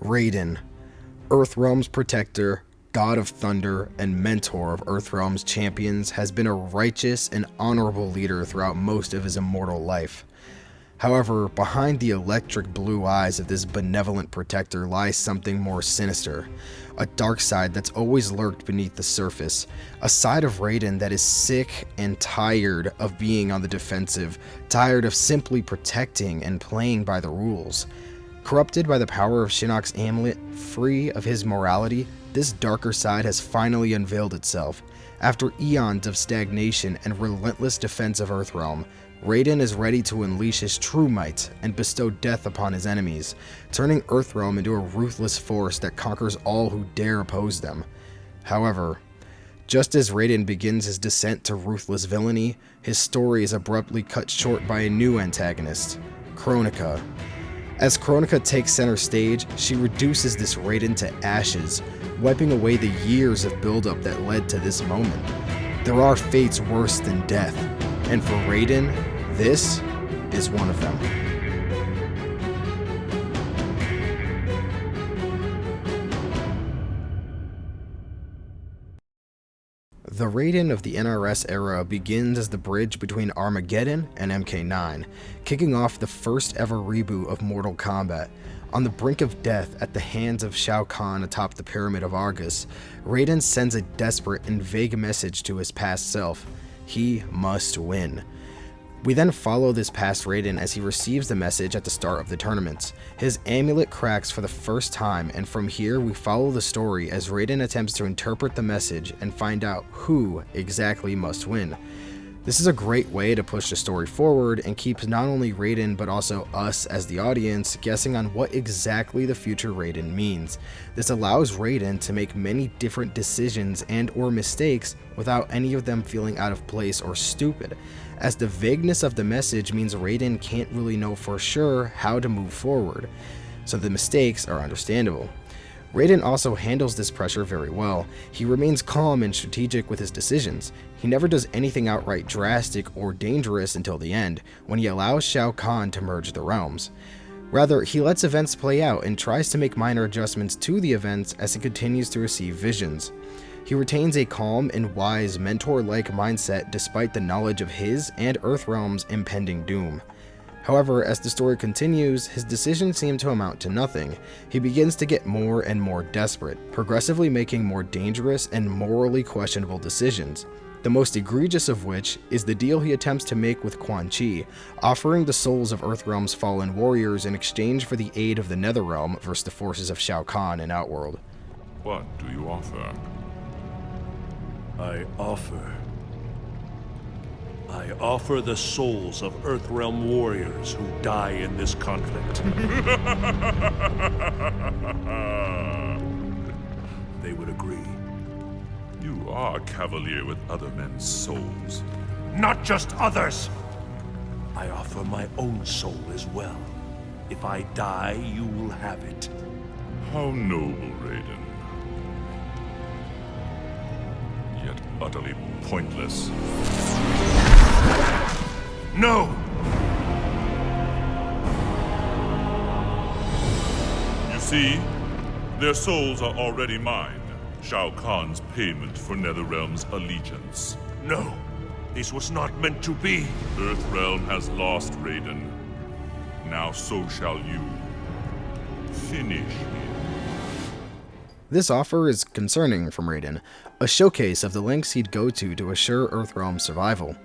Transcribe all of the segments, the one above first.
Raiden, Earthrealm's protector, god of thunder, and mentor of Earthrealm's champions, has been a righteous and honorable leader throughout most of his immortal life. However, behind the electric blue eyes of this benevolent protector lies something more sinister, a dark side that's always lurked beneath the surface, a side of Raiden that is sick and tired of being on the defensive, tired of simply protecting and playing by the rules. Corrupted by the power of Shinnok's amulet, free of his morality, this darker side has finally unveiled itself. After eons of stagnation and relentless defense of Earthrealm, Raiden is ready to unleash his true might and bestow death upon his enemies, turning Earthrealm into a ruthless force that conquers all who dare oppose them. However, just as Raiden begins his descent to ruthless villainy, his story is abruptly cut short by a new antagonist, Kronika. As Kronika takes center stage, she reduces this Raiden to ashes, wiping away the years of buildup that led to this moment. There are fates worse than death, and for Raiden, this is one of them. The Raiden of the NRS era begins as the bridge between Armageddon and MK9, kicking off the first ever reboot of Mortal Kombat. On the brink of death at the hands of Shao Kahn atop the Pyramid of Argus, Raiden sends a desperate and vague message to his past self: he must win. We then follow this past Raiden as he receives the message at the start of the tournaments. His amulet cracks for the first time, and from here we follow the story as Raiden attempts to interpret the message and find out who exactly must win. This is a great way to push the story forward and keeps not only Raiden but also us as the audience guessing on what exactly the future Raiden means. This allows Raiden to make many different decisions and or mistakes without any of them feeling out of place or stupid, as the vagueness of the message means Raiden can't really know for sure how to move forward, so the mistakes are understandable. Raiden also handles this pressure very well. He remains calm and strategic with his decisions. He never does anything outright drastic or dangerous until the end, when he allows Shao Kahn to merge the realms. Rather, he lets events play out and tries to make minor adjustments to the events as he continues to receive visions. He retains a calm and wise mentor-like mindset despite the knowledge of his and Earthrealm's impending doom. However, as the story continues, his decisions seem to amount to nothing. He begins to get more and more desperate, progressively making more dangerous and morally questionable decisions. The most egregious of which is the deal he attempts to make with Quan Chi, offering the souls of Earthrealm's fallen warriors in exchange for the aid of the Netherrealm versus the forces of Shao Kahn in Outworld. What do you offer? I offer the souls of Earthrealm warriors who die in this conflict. They would agree. You are cavalier with other men's souls. Not just others! I offer my own soul as well. If I die, you will have it. How noble, Raiden. Yet utterly pointless. No! You see, their souls are already mine. Shao Kahn's payment for Netherrealm's allegiance. No, this was not meant to be. Earthrealm has lost, Raiden. Now so shall you. Finish him. This offer is concerning from Raiden, a showcase of the lengths he'd go to assure Earthrealm's survival.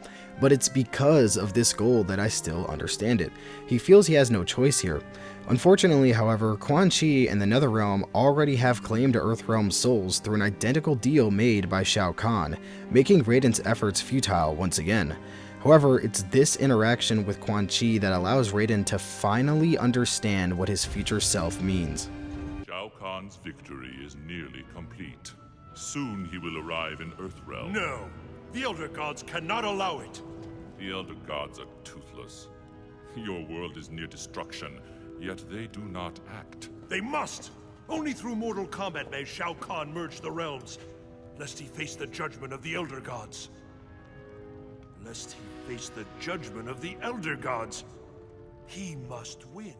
But it's because of this goal that I still understand it. He feels he has no choice here. Unfortunately, however, Quan Chi and the Netherrealm already have claim to Earthrealm's souls through an identical deal made by Shao Kahn, making Raiden's efforts futile once again. However, it's this interaction with Quan Chi that allows Raiden to finally understand what his future self means. Shao Kahn's victory is nearly complete. Soon he will arrive in Earthrealm. No! The Elder Gods cannot allow it! The Elder Gods are toothless. Your world is near destruction, yet they do not act. They must! Only through Mortal Kombat may Shao Kahn merge the realms, lest he face the judgment of the Elder Gods. Lest he face the judgment of the Elder Gods. He must win.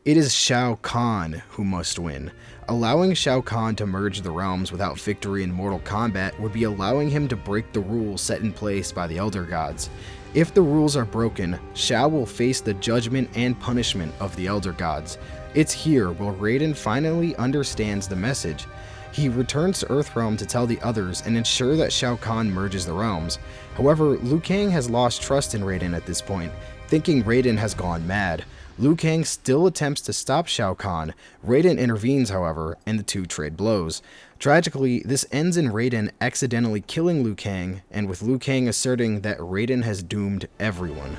It is Shao Kahn who must win. Allowing Shao Kahn to merge the realms without victory in Mortal Kombat would be allowing him to break the rules set in place by the Elder Gods. If the rules are broken, Shao will face the judgment and punishment of the Elder Gods. It's here where Raiden finally understands the message. He returns to Earthrealm to tell the others and ensure that Shao Kahn merges the realms. However, Liu Kang has lost trust in Raiden at this point, thinking Raiden has gone mad. Liu Kang still attempts to stop Shao Kahn. Raiden intervenes, however, and the two trade blows. Tragically, this ends in Raiden accidentally killing Liu Kang, and with Liu Kang asserting that Raiden has doomed everyone.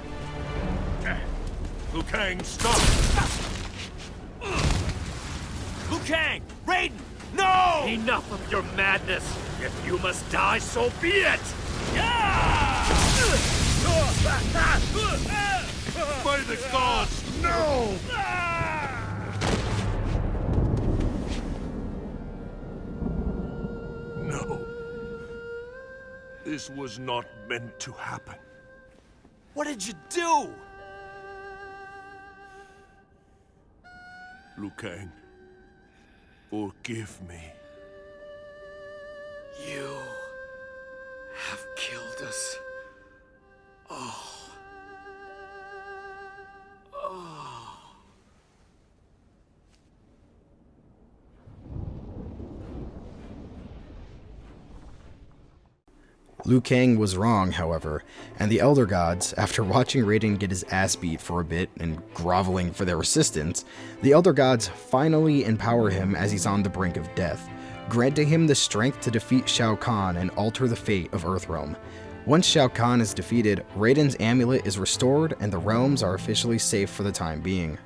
Liu Kang, stop! Liu Kang! Raiden! No! Enough of your madness! If you must die, so be it! By the gods, no! No. This was not meant to happen. What did you do? Liu Kang, forgive me. You have killed us. Oh. Liu Kang was wrong, however, and the Elder Gods, after watching Raiden get his ass beat for a bit and groveling for their assistance, the Elder Gods finally empower him as he's on the brink of death, granting him the strength to defeat Shao Kahn and alter the fate of Earthrealm. Once Shao Kahn is defeated, Raiden's amulet is restored and the realms are officially safe for the time being.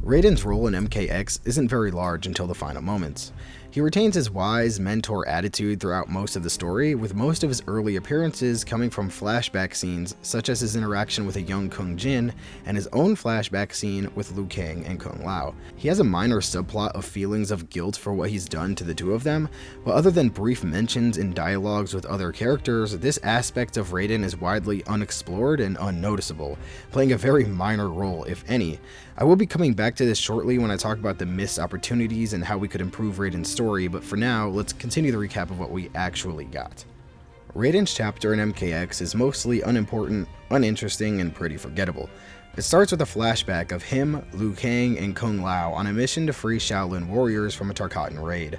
Raiden's role in MKX isn't very large until the final moments. He retains his wise mentor attitude throughout most of the story, with most of his early appearances coming from flashback scenes such as his interaction with a young Kung Jin and his own flashback scene with Liu Kang and Kung Lao. He has a minor subplot of feelings of guilt for what he's done to the two of them, but other than brief mentions in dialogues with other characters, this aspect of Raiden is widely unexplored and unnoticeable, playing a very minor role, if any. I will be coming back to this shortly when I talk about the missed opportunities and how we could improve Raiden's story, but for now, let's continue the recap of what we actually got. Raiden's chapter in MKX is mostly unimportant, uninteresting, and pretty forgettable. It starts with a flashback of him, Liu Kang, and Kung Lao on a mission to free Shaolin warriors from a Tarkatan raid.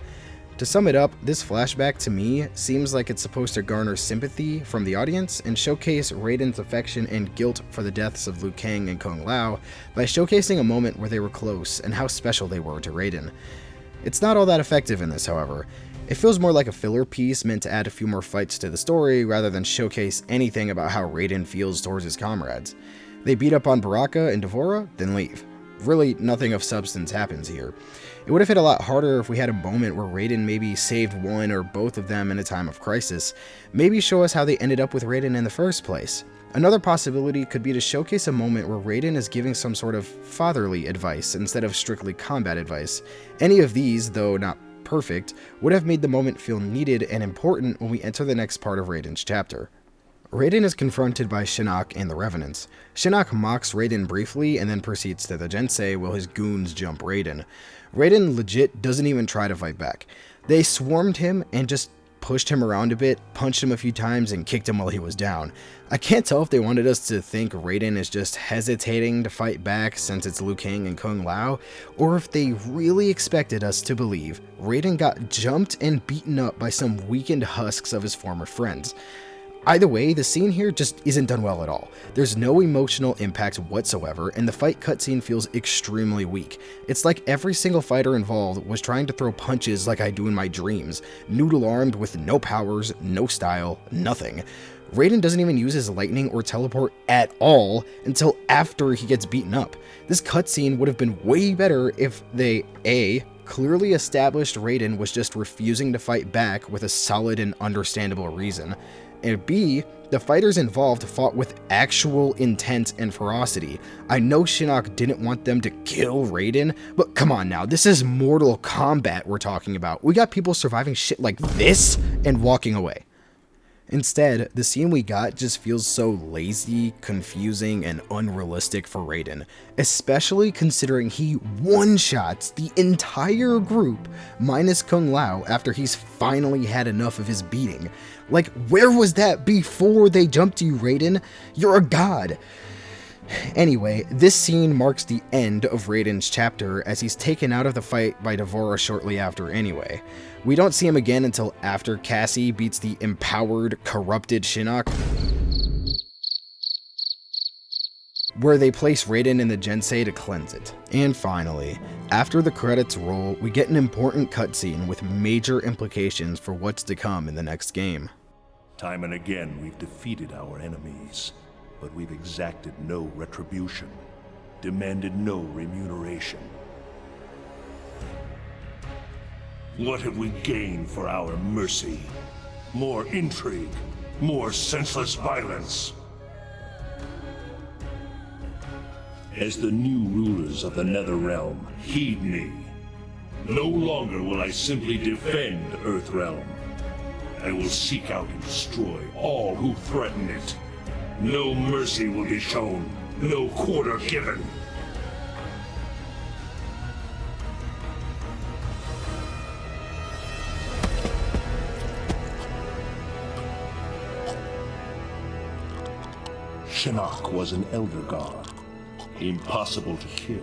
To sum it up, this flashback to me seems like it's supposed to garner sympathy from the audience and showcase Raiden's affection and guilt for the deaths of Liu Kang and Kung Lao by showcasing a moment where they were close and how special they were to Raiden. It's not all that effective in this, however. It feels more like a filler piece meant to add a few more fights to the story rather than showcase anything about how Raiden feels towards his comrades. They beat up on Baraka and D'Vorah, then leave. Really, nothing of substance happens here. It would have hit a lot harder if we had a moment where Raiden maybe saved one or both of them in a time of crisis. Maybe show us how they ended up with Raiden in the first place. Another possibility could be to showcase a moment where Raiden is giving some sort of fatherly advice instead of strictly combat advice. Any of these, though not perfect, would have made the moment feel needed and important when we enter the next part of Raiden's chapter. Raiden is confronted by Shinnok and the Revenants. Shinnok mocks Raiden briefly and then proceeds to the Jensei while his goons jump Raiden. Raiden legit doesn't even try to fight back. They swarmed him and just pushed him around a bit, punched him a few times, and kicked him while he was down. I can't tell if they wanted us to think Raiden is just hesitating to fight back since it's Liu Kang and Kung Lao, or if they really expected us to believe Raiden got jumped and beaten up by some weakened husks of his former friends. Either way, the scene here just isn't done well at all. There's no emotional impact whatsoever, and the fight cutscene feels extremely weak. It's like every single fighter involved was trying to throw punches like I do in my dreams, noodle-armed with no powers, no style, nothing. Raiden doesn't even use his lightning or teleport at all until after he gets beaten up. This cutscene would have been way better if they, A, clearly established Raiden was just refusing to fight back with a solid and understandable reason, and B, the fighters involved fought with actual intent and ferocity. I know Shinnok didn't want them to kill Raiden, but come on now, this is Mortal Kombat we're talking about. We got people surviving shit like this and walking away. Instead, the scene we got just feels so lazy, confusing, and unrealistic for Raiden, especially considering he one-shots the entire group minus Kung Lao after he's finally had enough of his beating. Like, where was that before they jumped to you, Raiden? You're a god! Anyway, this scene marks the end of Raiden's chapter as he's taken out of the fight by D'Vorah shortly after anyway. We don't see him again until after Cassie beats the empowered, corrupted Shinnok, where they place Raiden in the Gensei to cleanse it. And finally, after the credits roll, we get an important cutscene with major implications for what's to come in the next game. Time and again, we've defeated our enemies, but we've exacted no retribution, demanded no remuneration. What have we gained for our mercy? More intrigue, more senseless violence. As the new rulers of the Netherrealm, heed me. No longer will I simply defend Earthrealm. I will seek out and destroy all who threaten it. No mercy will be shown, no quarter given. Shinnok was an elder god, impossible to kill.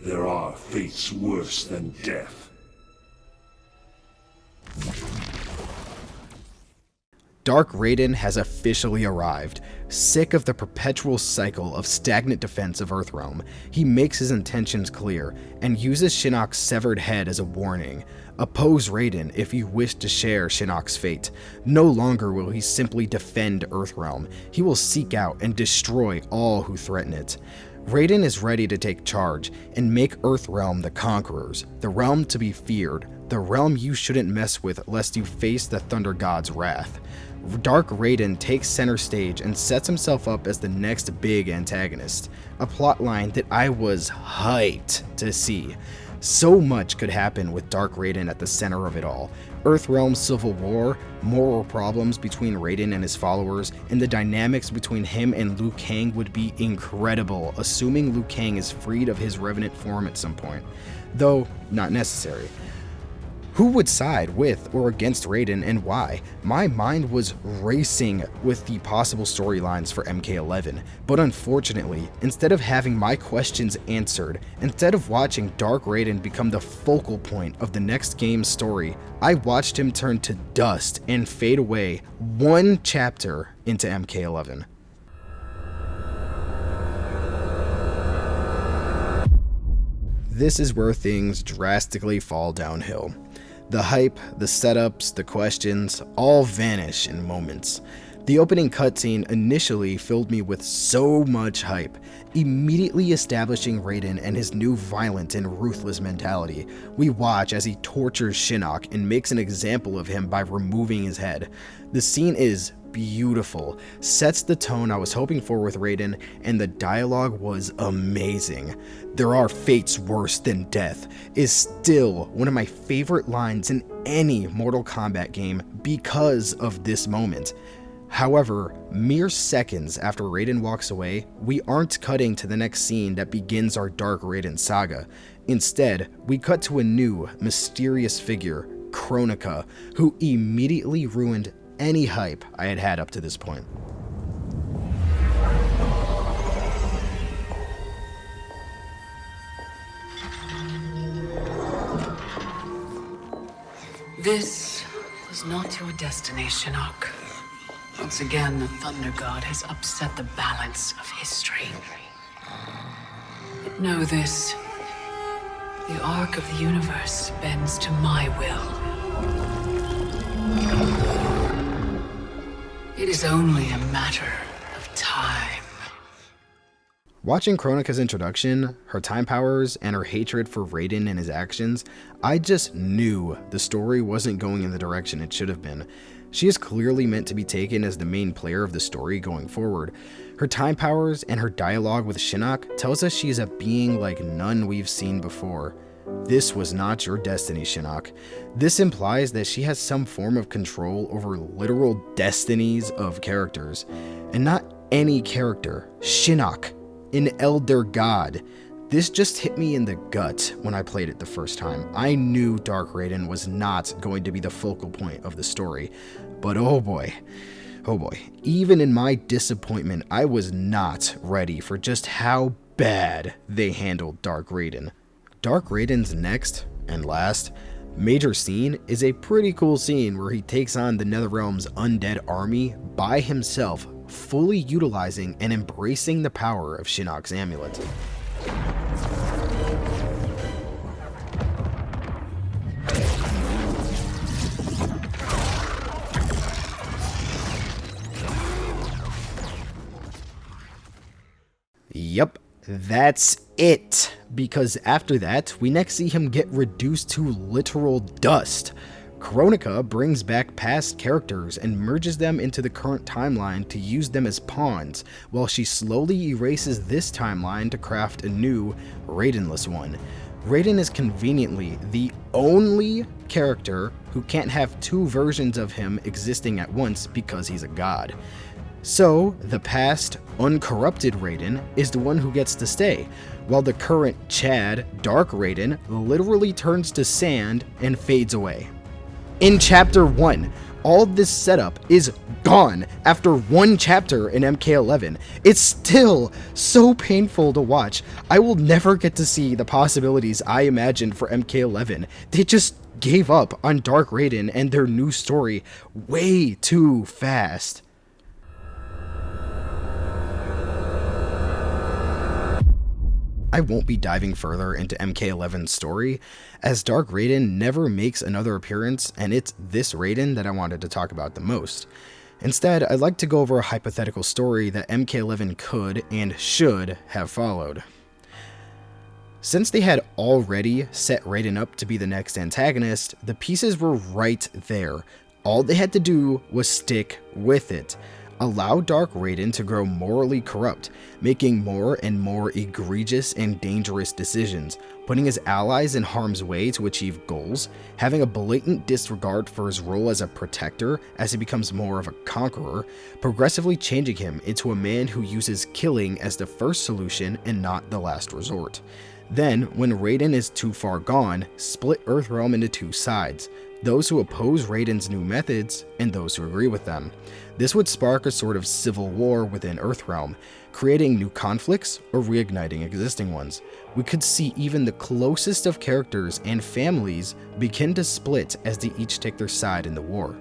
There are fates worse than death. Dark Raiden has officially arrived. Sick of the perpetual cycle of stagnant defense of Earthrealm, he makes his intentions clear and uses Shinnok's severed head as a warning. Oppose Raiden if you wish to share Shinnok's fate. No longer will he simply defend Earthrealm, he will seek out and destroy all who threaten it. Raiden is ready to take charge and make Earthrealm the conquerors, the realm to be feared, the realm you shouldn't mess with lest you face the Thunder God's wrath. Dark Raiden takes center stage and sets himself up as the next big antagonist, a plotline that I was hyped to see. So much could happen with Dark Raiden at the center of it all. Earthrealm's civil war, moral problems between Raiden and his followers, and the dynamics between him and Liu Kang would be incredible, assuming Liu Kang is freed of his revenant form at some point. Though, not necessary. Who would side with or against Raiden and why? My mind was racing with the possible storylines for MK11, but unfortunately, instead of having my questions answered, instead of watching Dark Raiden become the focal point of the next game's story, I watched him turn to dust and fade away one chapter into MK11. This is where things drastically fall downhill. The hype, the setups, the questions, all vanish in moments. The opening cutscene initially filled me with so much hype, immediately establishing Raiden and his new violent and ruthless mentality. We watch as he tortures Shinnok and makes an example of him by removing his head. The scene is beautiful, sets the tone I was hoping for with Raiden, and the dialogue was amazing. "There are fates worse than death" is still one of my favorite lines in any Mortal Kombat game because of this moment. However, mere seconds after Raiden walks away, we aren't cutting to the next scene that begins our Dark Raiden saga. Instead, we cut to a new, mysterious figure, Kronika, who immediately ruined any hype I had had up to this point. This was not your destiny, Shinnok. Once again, the Thunder God has upset the balance of history. But know this. The arc of the universe bends to my will. It is only a matter of time. Watching Kronika's introduction, her time powers, and her hatred for Raiden and his actions, I just knew the story wasn't going in the direction it should have been. She is clearly meant to be taken as the main player of the story going forward. Her time powers and her dialogue with Shinnok tells us she is a being like none we've seen before. This was not your destiny, Shinnok. This implies that she has some form of control over literal destinies of characters. And not any character. Shinnok, an elder god. This just hit me in the gut when I played it the first time. I knew Dark Raiden was not going to be the focal point of the story. But oh boy, even in my disappointment, I was not ready for just how bad they handled Dark Raiden. Dark Raiden's next, and last, major scene is a pretty cool scene where he takes on the Netherrealm's undead army by himself, fully utilizing and embracing the power of Shinnok's amulet. Yep, that's it. Because after that, we next see him get reduced to literal dust. Kronika brings back past characters and merges them into the current timeline to use them as pawns, while she slowly erases this timeline to craft a new, Raidenless one. Raiden is conveniently the only character who can't have two versions of him existing at once because he's a god. So, the past, uncorrupted Raiden is the one who gets to stay, while the current Chad, Dark Raiden, literally turns to sand and fades away. In Chapter 1, all this setup is gone after one chapter in MK11. It's still so painful to watch. I will never get to see the possibilities I imagined for MK11. They just gave up on Dark Raiden and their new story way too fast. I won't be diving further into MK11's story, as Dark Raiden never makes another appearance, and it's this Raiden that I wanted to talk about the most. Instead, I'd like to go over a hypothetical story that MK11 could and should have followed. Since they had already set Raiden up to be the next antagonist, the pieces were right there. All they had to do was stick with it. Allow Dark Raiden to grow morally corrupt, making more and more egregious and dangerous decisions, putting his allies in harm's way to achieve goals, having a blatant disregard for his role as a protector as he becomes more of a conqueror, progressively changing him into a man who uses killing as the first solution and not the last resort. Then, when Raiden is too far gone, split Earthrealm into two sides, those who oppose Raiden's new methods and those who agree with them. This would spark a sort of civil war within Earthrealm, creating new conflicts or reigniting existing ones. We could see even the closest of characters and families begin to split as they each take their side in the war.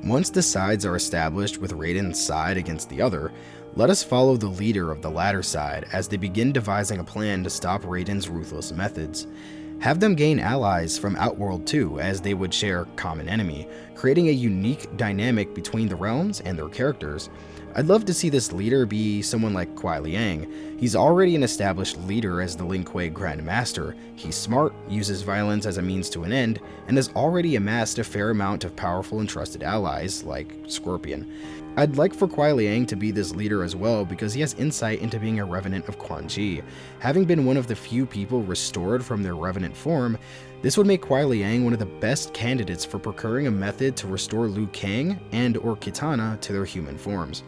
Once the sides are established with Raiden's side against the other, let us follow the leader of the latter side as they begin devising a plan to stop Raiden's ruthless methods. Have them gain allies from Outworld too, as they would share common enemy, creating a unique dynamic between the realms and their characters. I'd love to see this leader be someone like Kuai Liang. He's already an established leader as the Lin Kuei Grand Master. He's smart, uses violence as a means to an end, and has already amassed a fair amount of powerful and trusted allies, like Scorpion. I'd like for Kuai Liang to be this leader as well because he has insight into being a revenant of Quan Chi. Having been one of the few people restored from their revenant form, this would make Kuai Liang one of the best candidates for procuring a method to restore Liu Kang and or Kitana to their human forms.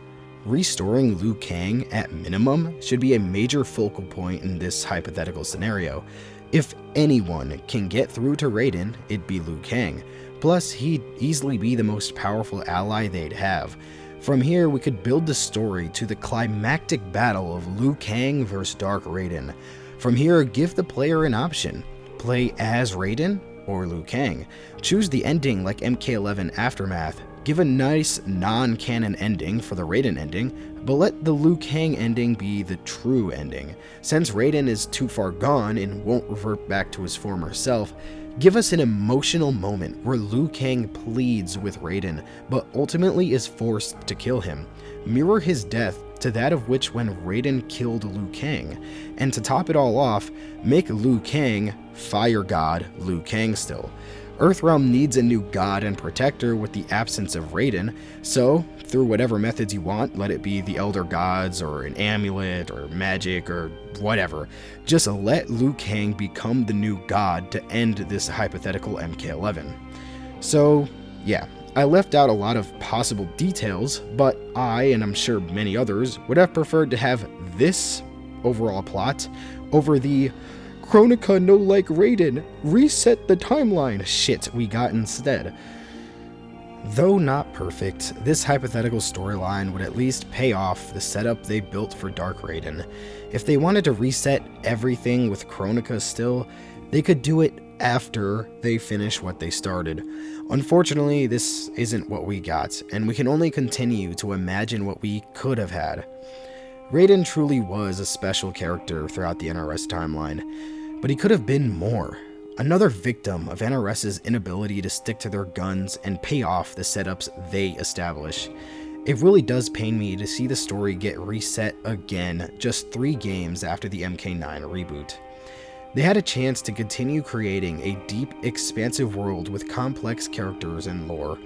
Restoring Liu Kang at minimum should be a major focal point in this hypothetical scenario. If anyone can get through to Raiden, it'd be Liu Kang. Plus, he'd easily be the most powerful ally they'd have. From here, we could build the story to the climactic battle of Liu Kang vs Dark Raiden. From here, give the player an option. Play as Raiden or Liu Kang. Choose the ending like MK11 Aftermath. Give a nice non-canon ending for the Raiden ending, but let the Liu Kang ending be the true ending. Since Raiden is too far gone and won't revert back to his former self, give us an emotional moment where Liu Kang pleads with Raiden, but ultimately is forced to kill him. Mirror his death to that of which when Raiden killed Liu Kang. And to top it all off, make Liu Kang Fire God Liu Kang still. Earthrealm needs a new god and protector with the absence of Raiden, so through whatever methods you want, let it be the Elder Gods or an amulet or magic or whatever, just let Liu Kang become the new god to end this hypothetical MK11. So yeah, I left out a lot of possible details, but I, and I'm sure many others, would have preferred to have this overall plot over the Chronica no like Raiden, reset the timeline shit we got instead. Though not perfect, this hypothetical storyline would at least pay off the setup they built for Dark Raiden. If they wanted to reset everything with Chronica still, they could do it after they finish what they started. Unfortunately, this isn't what we got, and we can only continue to imagine what we could have had. Raiden truly was a special character throughout the NRS timeline, but he could have been more. Another victim of NRS's inability to stick to their guns and pay off the setups they establish. It really does pain me to see the story get reset again just 3 games after the MK9 reboot. They had a chance to continue creating a deep, expansive world with complex characters and lore.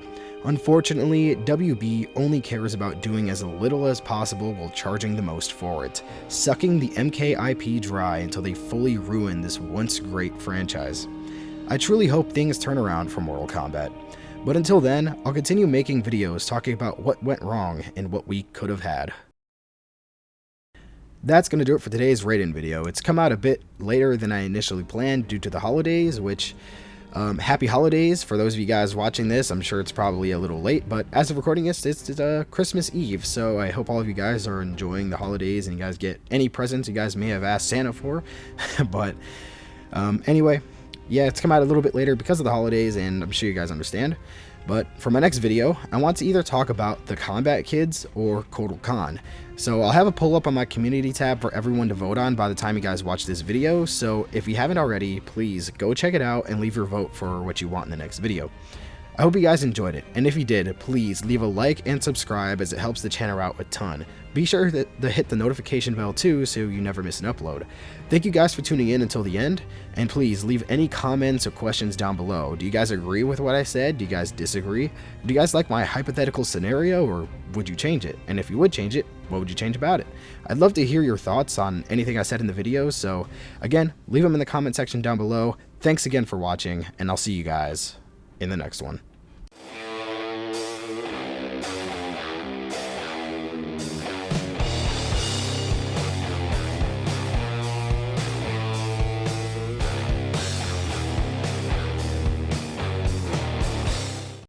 Unfortunately, WB only cares about doing as little as possible while charging the most for it, sucking the MK IP dry until they fully ruin this once great franchise. I truly hope things turn around for Mortal Kombat, but until then, I'll continue making videos talking about what went wrong and what we could have had. That's going to do it for today's Raiden video. It's come out a bit later than I initially planned due to the holidays, which, happy holidays for those of you guys watching this. I'm sure it's probably a little late, but as of recording this, it's Christmas Eve, so I hope all of you guys are enjoying the holidays and you guys get any presents you guys may have asked Santa for. But anyway, yeah, it's come out a little bit later because of the holidays, and I'm sure you guys understand. But for my next video, I want to either talk about the Combat Kids or Kotal Khan. So I'll have a poll up on my community tab for everyone to vote on by the time you guys watch this video. So if you haven't already, please go check it out and leave your vote for what you want in the next video. I hope you guys enjoyed it, and if you did, please leave a like and subscribe as it helps the channel out a ton. Be sure to hit the notification bell too so you never miss an upload. Thank you guys for tuning in until the end, and please leave any comments or questions down below. Do you guys agree with what I said? Do you guys disagree? Do you guys like my hypothetical scenario, or would you change it? And if you would change it, what would you change about it? I'd love to hear your thoughts on anything I said in the video, so again, leave them in the comment section down below. Thanks again for watching, and I'll see you guys in the next one.